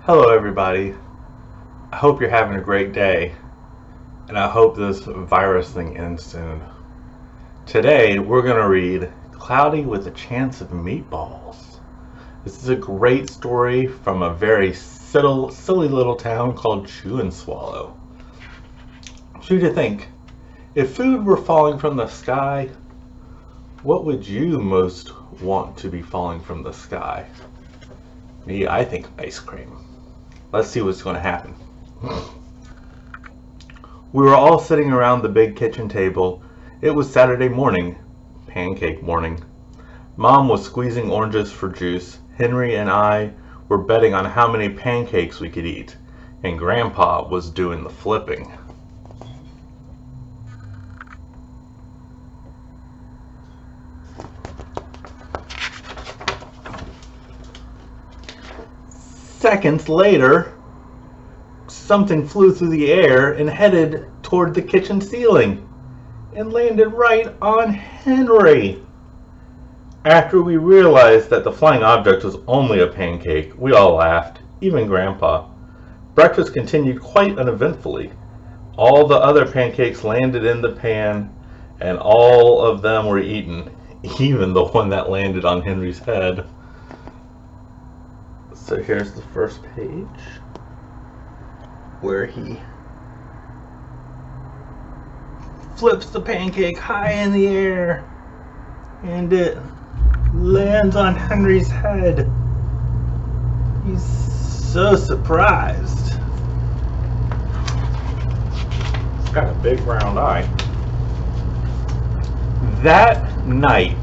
Hello, everybody. I hope you're having a great day, and I hope this virus thing ends soon. Today, we're going to read Cloudy with a Chance of Meatballs. This is a great story from a very silly little town called Chew and Swallow. So you think, if food were falling from the sky, what would you most want to be falling from the sky? Me, I think ice cream. Let's see what's going to happen. We were all sitting around the big kitchen table. It was Saturday morning, pancake morning. Mom was squeezing oranges for juice. Henry and I were betting on how many pancakes we could eat, and Grandpa was doing the flipping. Seconds later, something flew through the air and headed toward the kitchen ceiling and landed right on Henry. After we realized that the flying object was only a pancake, we all laughed, even Grandpa. Breakfast continued quite uneventfully. All the other pancakes landed in the pan, and all of them were eaten, even the one that landed on Henry's head. So here's the first page where he flips the pancake high in the air and it lands on Henry's head. He's so surprised. He's got a big round eye. That night,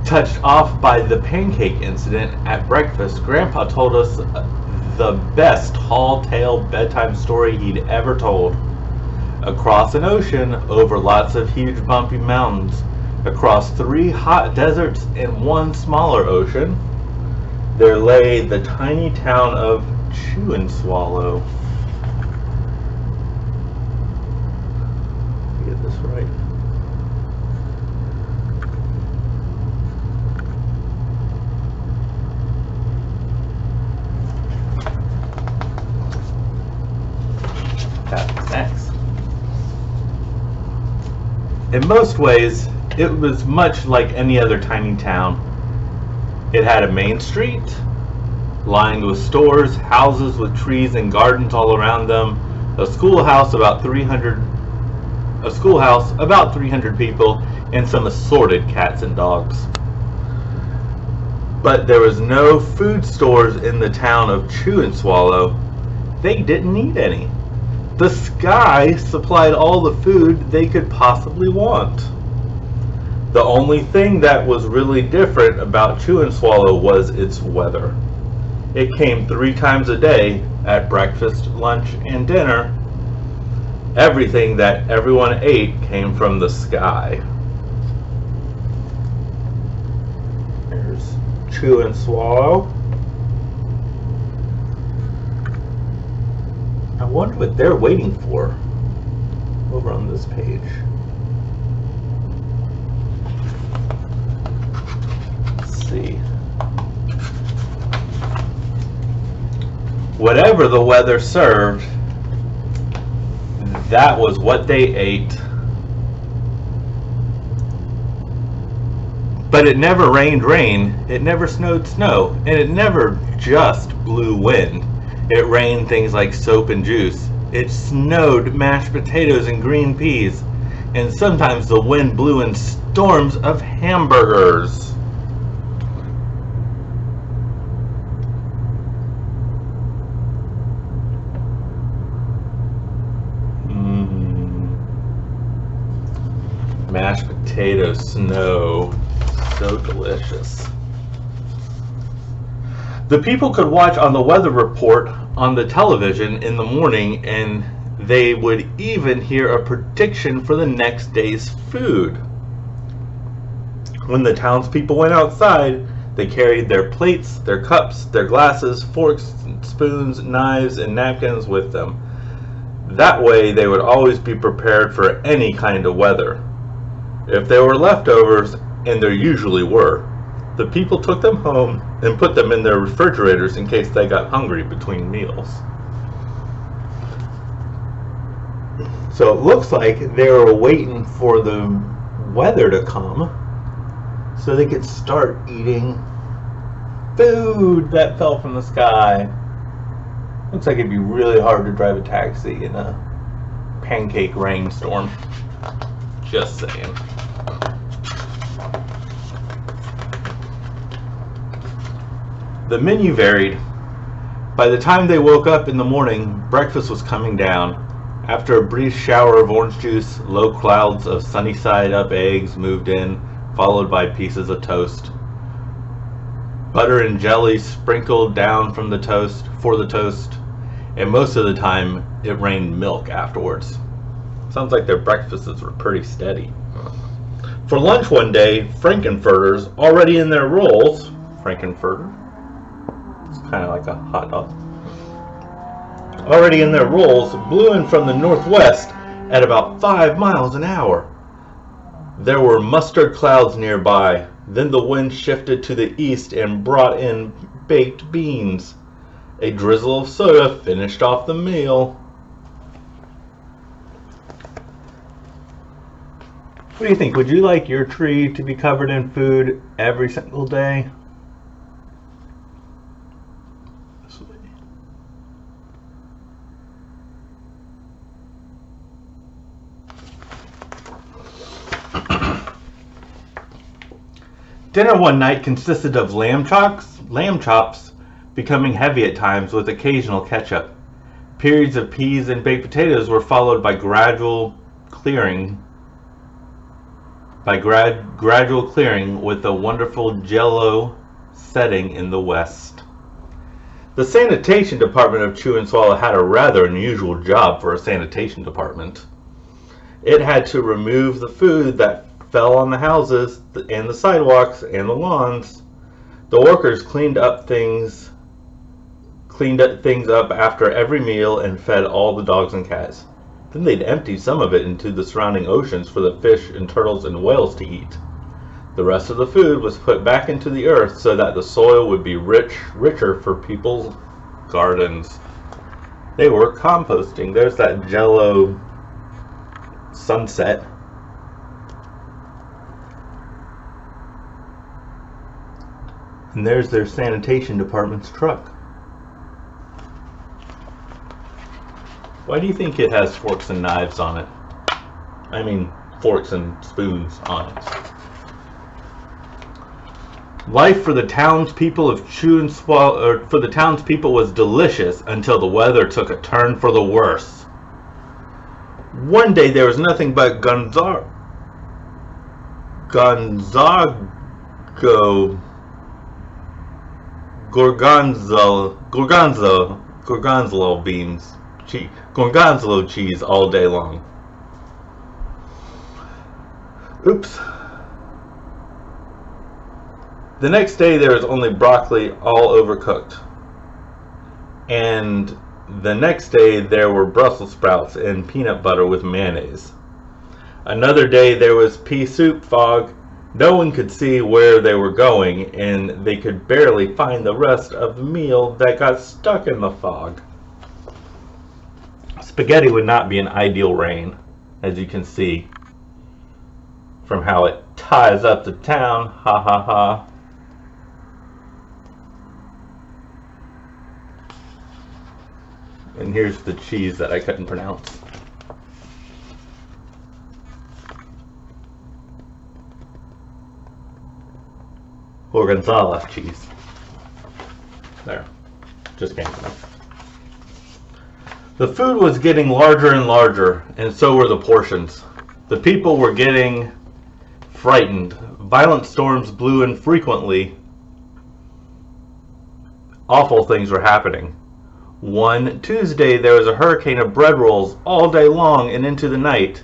touched off by the pancake incident at breakfast, Grandpa told us the best tall tale bedtime story he'd ever told. Across an ocean, over lots of huge bumpy mountains, across 3 hot deserts and 1 smaller ocean, there lay the tiny town of Chew and Swallow. Let me get this right. Next. In most ways, it was much like any other tiny town. It had a main street, lined with stores, houses with trees and gardens all around them, a schoolhouse about 300 people, and some assorted cats and dogs. But there was no food stores in the town of Chew and Swallow. They didn't need any. The sky supplied all the food they could possibly want. The only thing that was really different about Chew and Swallow was its weather. It came 3 times a day, at breakfast, lunch, and dinner. Everything that everyone ate came from the sky. There's Chew and Swallow. I wonder what they're waiting for over on this page. Let's see. Whatever the weather served, that was what they ate. But it never rained rain, it never snowed snow, and it never just blew wind. It rained things like soap and juice. It snowed mashed potatoes and green peas. And sometimes the wind blew in storms of hamburgers. Mashed potato snow. So delicious. The people could watch on the weather report on the television in the morning, and they would even hear a prediction for the next day's food. When the townspeople went outside, they carried their plates, their cups, their glasses, forks, spoons, knives, and napkins with them. That way they would always be prepared for any kind of weather. If there were leftovers, and there usually were, The people took them home and put them in their refrigerators in case they got hungry between meals. So it looks like they were waiting for the weather to come so they could start eating food that fell from the sky. Looks like it'd be really hard to drive a taxi in a pancake rainstorm. Just saying. The menu varied. By the time they woke up in the morning, breakfast was coming down. After a brief shower of orange juice, low clouds of sunny side up eggs moved in, followed by pieces of toast. Butter and jelly sprinkled down from the toast for the toast, and most of the time it rained milk afterwards. Sounds like their breakfasts were pretty steady. For lunch one day, Frankenfurters, already in their rolls, Frankenfurter? It's kind of like a hot dog. Already in their rolls, blew in from the northwest at about 5 miles an hour. There were mustard clouds nearby. Then the wind shifted to the east and brought in baked beans. A drizzle of soda finished off the meal. What do you think? Would you like your tree to be covered in food every single day? Dinner one night consisted of lamb chops becoming heavy at times with occasional ketchup. Periods of peas and baked potatoes were followed by gradual clearing with a wonderful jello setting in the west. The sanitation department of Chew and Swallow had a rather unusual job for a sanitation department. It had to remove the food that fell on the houses and the sidewalks and the lawns. The workers cleaned things up after every meal and fed all the dogs and cats. Then they'd empty some of it into the surrounding oceans for the fish and turtles and whales to eat. The rest of the food was put back into the earth so that the soil would be richer for people's gardens. They were composting. There's that jello sunset. And there's their sanitation department's truck. Why do you think it has forks and knives on it? I mean, forks and spoons on it. Life for the townspeople of Chew and Swallow, for the townspeople was delicious until the weather took a turn for the worse. One day there was nothing but Gonzago gorgonzola cheese all day long. Oops. The next day there was only broccoli all overcooked. And the next day there were Brussels sprouts and peanut butter with mayonnaise. Another day there was pea soup fog. No one could see where they were going, and they could barely find the rest of the meal that got stuck in the fog. Spaghetti would not be an ideal rain, as you can see from how it ties up the town. Ha ha ha. And here's the cheese that I couldn't pronounce. Gorgonzola cheese. There. Just came to me. The food was getting larger and larger, and so were the portions. The people were getting frightened. Violent storms blew in frequently. Awful things were happening. One Tuesday there was a hurricane of bread rolls all day long and into the night.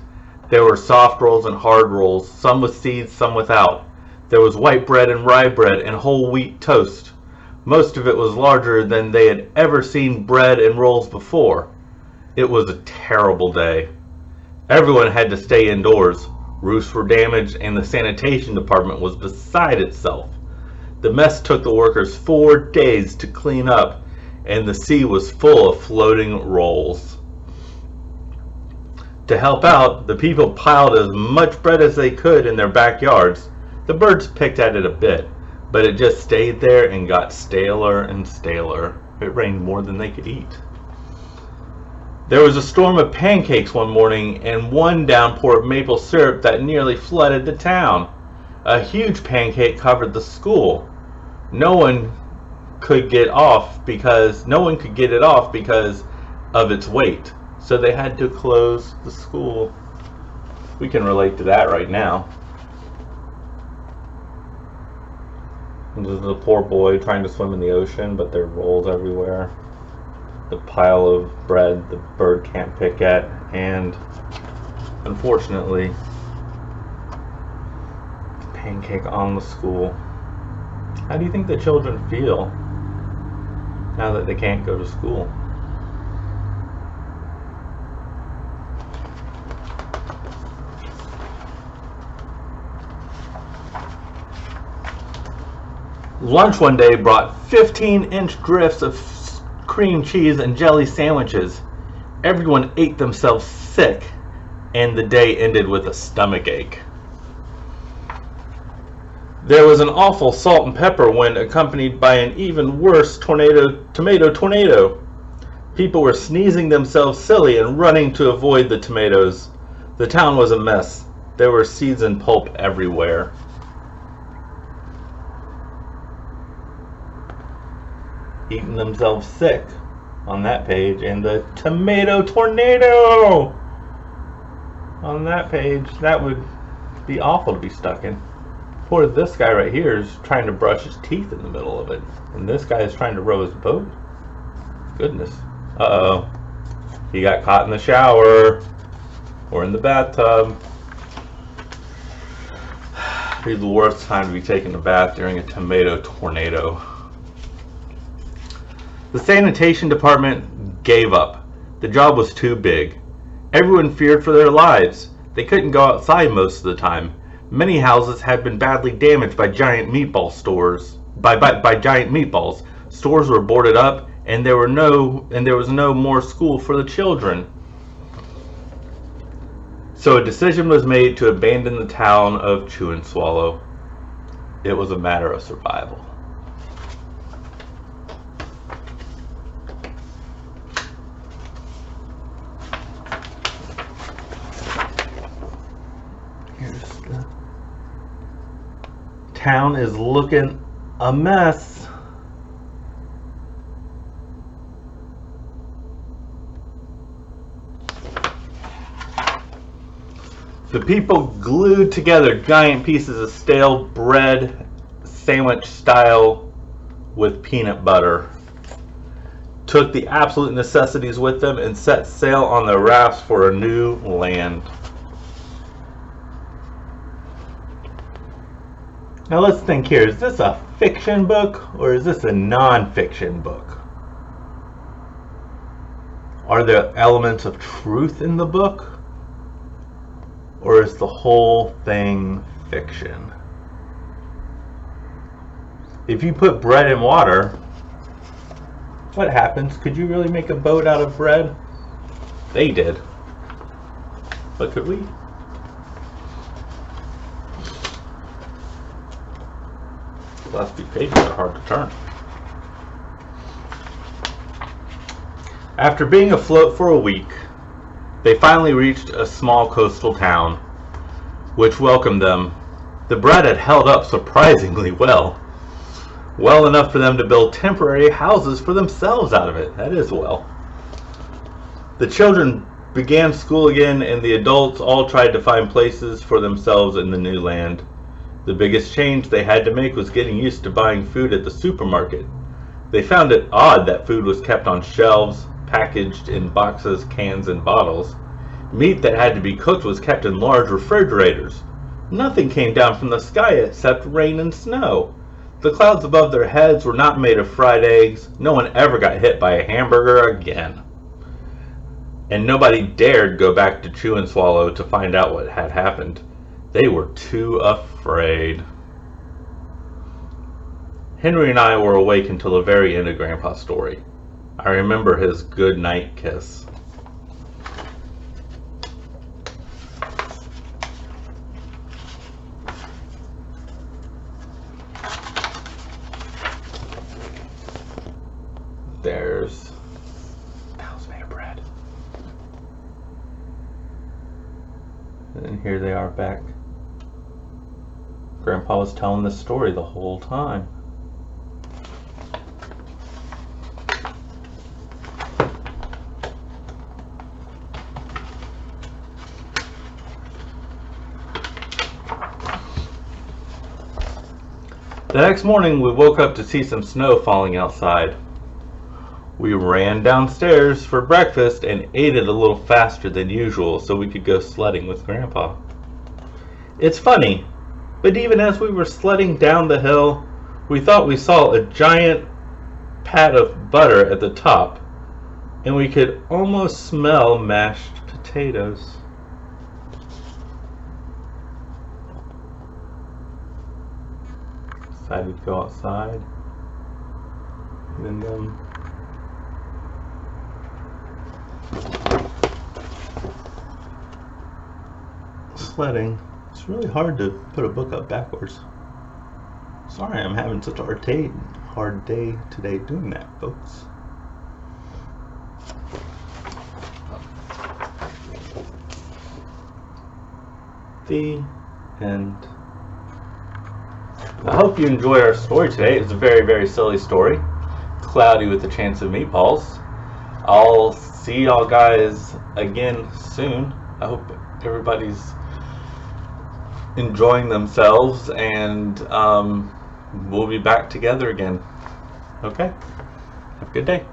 There were soft rolls and hard rolls, some with seeds, some without. There was white bread and rye bread and whole wheat toast. Most of it was larger than they had ever seen bread and rolls before. It was a terrible day. Everyone had to stay indoors. Roofs were damaged and the sanitation department was beside itself. The mess took the workers 4 days to clean up, and the sea was full of floating rolls. To help out, the people piled as much bread as they could in their backyards. The birds picked at it a bit, but it just stayed there and got staler and staler. It rained more than they could eat. There was a storm of pancakes one morning and one downpour of maple syrup that nearly flooded the town. A huge pancake covered the school. No one could get it off because of its weight. So they had to close the school. We can relate to that right now. There's the poor boy trying to swim in the ocean, but there are rolls everywhere. The pile of bread the bird can't pick at, and unfortunately, the pancake on the school. How do you think the children feel now that they can't go to school? Lunch one day brought 15-inch drifts of cream cheese and jelly sandwiches. Everyone ate themselves sick, and the day ended with a stomach ache. There was an awful salt and pepper wind accompanied by an even worse tomato tornado. People were sneezing themselves silly and running to avoid the tomatoes. The town was a mess. There were seeds and pulp everywhere. Eating themselves sick on that page, and the tomato tornado on that page. That would be awful to be stuck in. Poor this guy right here is trying to brush his teeth in the middle of it, and this guy is trying to row his boat. Goodness. Uh-oh. He got caught in the shower or in the bathtub. It'd be the worst time to be taking a bath during a tomato tornado. The sanitation department gave up. The job was too big. Everyone feared for their lives. They couldn't go outside most of the time. Many houses had been badly damaged by giant meatball stores. By giant meatballs. Stores were boarded up, and there was no more school for the children. So a decision was made to abandon the town of Chew and Swallow. It was a matter of survival. Town is looking a mess. The people glued together giant pieces of stale bread, sandwich style, with peanut butter, took the absolute necessities with them, and set sail on their rafts for a new land. Now let's think here, is this a fiction book or is this a non-fiction book? Are there elements of truth in the book? Or is the whole thing fiction? If you put bread in water, what happens? Could you really make a boat out of bread? They did. But could we? The last few pages are hard to turn. After being afloat for a week, they finally reached a small coastal town, which welcomed them. The bread had held up surprisingly well. Well enough for them to build temporary houses for themselves out of it. That is well. The children began school again, and the adults all tried to find places for themselves in the new land. The biggest change they had to make was getting used to buying food at the supermarket. They found it odd that food was kept on shelves, packaged in boxes, cans, and bottles. Meat that had to be cooked was kept in large refrigerators. Nothing came down from the sky except rain and snow. The clouds above their heads were not made of fried eggs. No one ever got hit by a hamburger again. And nobody dared go back to Chew and Swallow to find out what had happened. They were too afraid. Henry and I were awake until the very end of Grandpa's story. I remember his good night kiss. That was made of bread. And here they are back. Grandpa was telling this story the whole time. The next morning we woke up to see some snow falling outside. We ran downstairs for breakfast and ate it a little faster than usual so we could go sledding with Grandpa. It's funny, but even as we were sledding down the hill, we thought we saw a giant pat of butter at the top, and we could almost smell mashed potatoes. Decided to go outside. And then sledding. It's really hard to put a book up backwards. Sorry I'm having such a hard day today doing that, folks. The end. I hope you enjoy our story today. It's a very, very silly story. Cloudy with a Chance of Meatballs. I'll see y'all guys again soon. I hope everybody's enjoying themselves, and we'll be back together again. Okay? Have a good day.